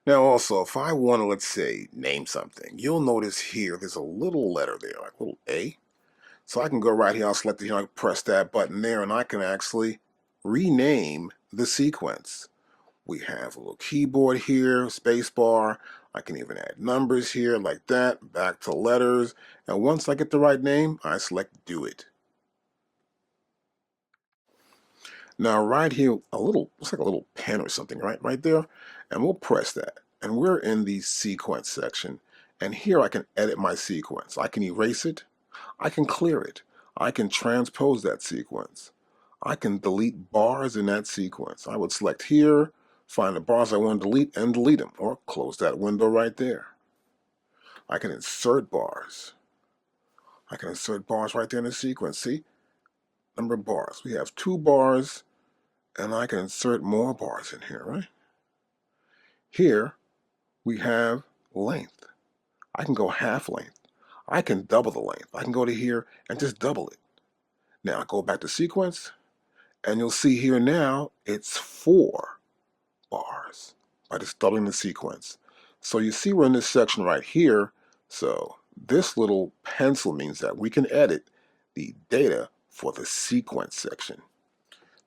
Now also, if I want to, let's say, name something, you'll notice here there's a little letter there, like a little A. So I can go right here, I'll select it here, I can press that button there, and I can actually rename the sequence. We have a little keyboard here, space bar. I can even add numbers here like that, back to letters. And once I get the right name, I select do it. Now right here, looks like a little pen or something, right there. And we'll press that. And we're in the sequence section. And here I can edit my sequence. I can erase it. I can clear it. I can transpose that sequence. I can delete bars in that sequence. I would select here, find the bars I want to delete and delete them, or close that window right there. I can insert bars. I can insert bars right there in the sequence. See? Number of bars. We have 2 bars, and I can insert more bars in here, right? Here, we have length. I can go half length. I can double the length. I can go to here and just double it. Now, go back to sequence, and you'll see here now, it's 4 bars by just doubling the sequence. So you see we're in this section right here. So this little pencil means that we can edit the data for the sequence section.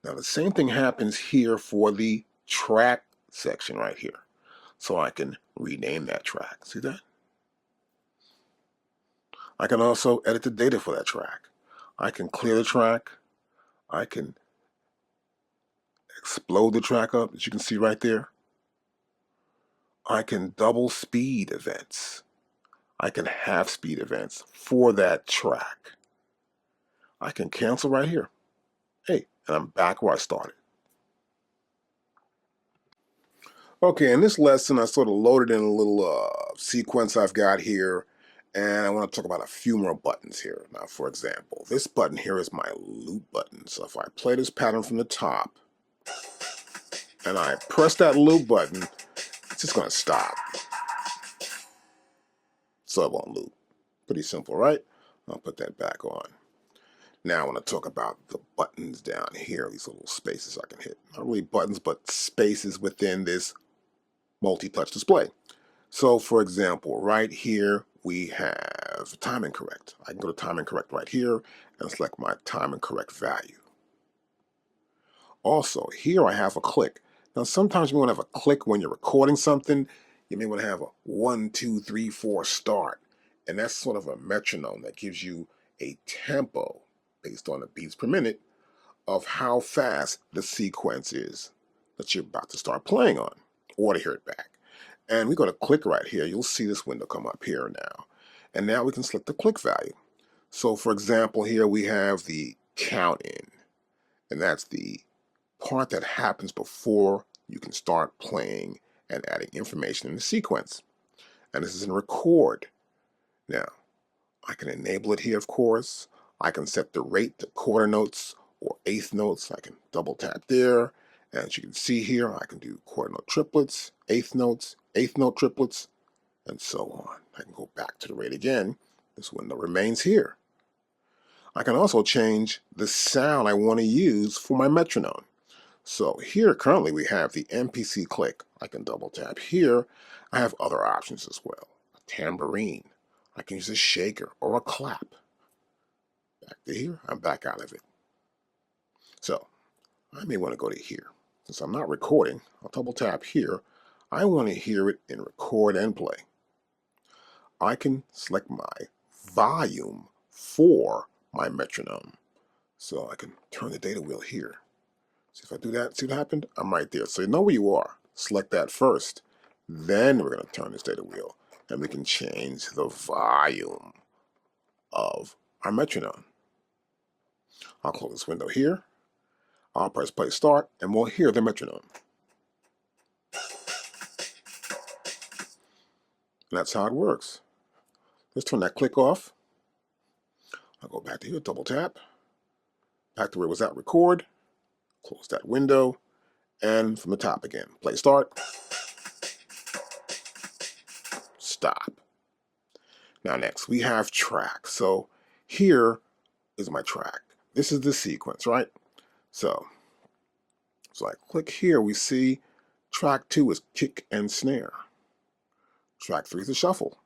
Now the same thing happens here for the track section right here. So I can rename that track. See that? I can also edit the data for that track. I can clear the track. I can explode the track up, as you can see right there. I can double speed events. I can half speed events for that track. I can cancel right here. Hey, and I'm back where I started. Okay, in this lesson, I sort of loaded in a little sequence I've got here, and I want to talk about a few more buttons here. Now, for example, this button here is my loop button. So if I play this pattern from the top, and I press that loop button, it's just going to stop. So it won't loop. Pretty simple, right? I'll put that back on. Now I want to talk about the buttons down here, these little spaces I can hit. Not really buttons, but spaces within this multi-touch display. So for example, right here we have time and correct. I can go to time and correct right here and select my time and correct value. Also, here I have a click. Now sometimes you want to have a click when you're recording something. You may want to have a 1, 2, 3, 4 start. And that's sort of a metronome that gives you a tempo based on the beats per minute of how fast the sequence is that you're about to start playing on, or to hear it back. And we're going to click right here. You'll see this window come up here now. And now we can select the click value. So for example, here we have the count in. And that's the part that happens before you can start playing and adding information in the sequence. And this is in record. Now, I can enable it here, of course. I can set the rate to quarter notes or eighth notes. I can double tap there. And as you can see here, I can do quarter note triplets, eighth notes, eighth note triplets, and so on. I can go back to the rate again. This window remains here. I can also change the sound I want to use for my metronome. So here currently we have the MPC click. I can double tap here. I have other options as well. A tambourine. I can use a shaker or a clap. Back to here, I'm back out of it. So I may want to go to here. Since I'm not recording, I'll double tap here. I want to hear it in record and play. I can select my volume for my metronome. So I can turn the data wheel here. See if I do that, see what happened? I'm right there. So you know where you are. Select that first. Then we're going to turn this data wheel and we can change the volume of our metronome. I'll close this window here. I'll press play start and we'll hear the metronome. And that's how it works. Let's turn that click off. I'll go back to here, double tap. Back to where it was at, record. Close that window. And from the top again, play start. Stop. Now next, we have track. So here is my track. This is the sequence, right? So I click here, we see track 2 is kick and snare. Track 3 is the shuffle.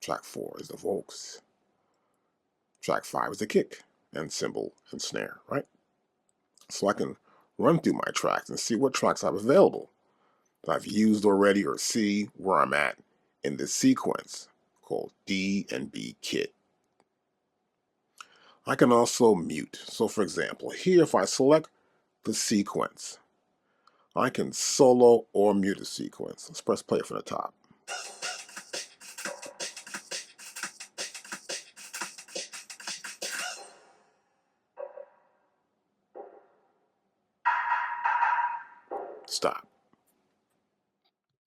Track 4 is the vocals. Track 5 is the kick and cymbal and snare, right? So I can run through my tracks and see what tracks I have available that I've used already, or see where I'm at in this sequence called D and B kit. I can also mute. So for example, here if I select the sequence, I can solo or mute a sequence. Let's press play from the top. Stop.